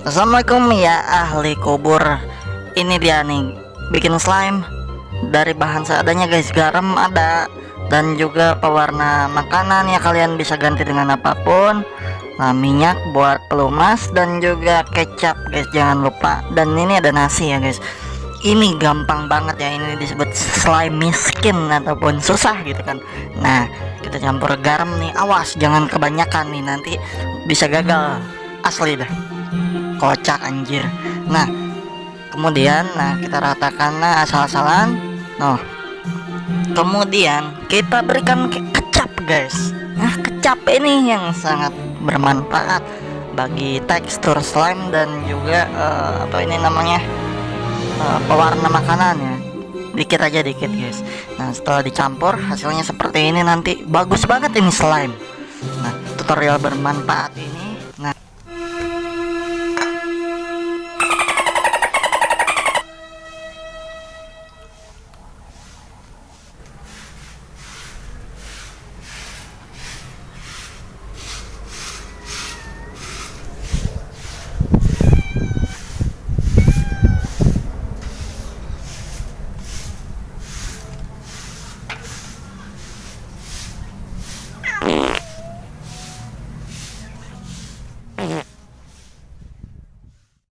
Assalamualaikum ya ahli kubur. Ini dia nih, bikin slime dari bahan seadanya guys. Garam ada, dan juga pewarna makanan ya, kalian bisa ganti dengan apapun. Nah, minyak buat pelumas, dan juga kecap guys, jangan lupa. Dan ini ada nasi ya guys. Ini gampang banget ya, ini disebut slime miskin ataupun susah gitu kan. Nah, kita campur garam nih, awas jangan kebanyakan nih, nanti bisa gagal asli dah, kocak anjir. Nah, kemudian kita ratakan asal-asalan. Nah, kemudian kita berikan kecap guys. Nah, kecap ini yang sangat bermanfaat bagi tekstur slime dan juga apa ini namanya, pewarna makanan ya. Dikit aja, dikit guys. Nah, setelah dicampur hasilnya seperti ini, nanti bagus banget ini slime. Nah, tutorial bermanfaat ini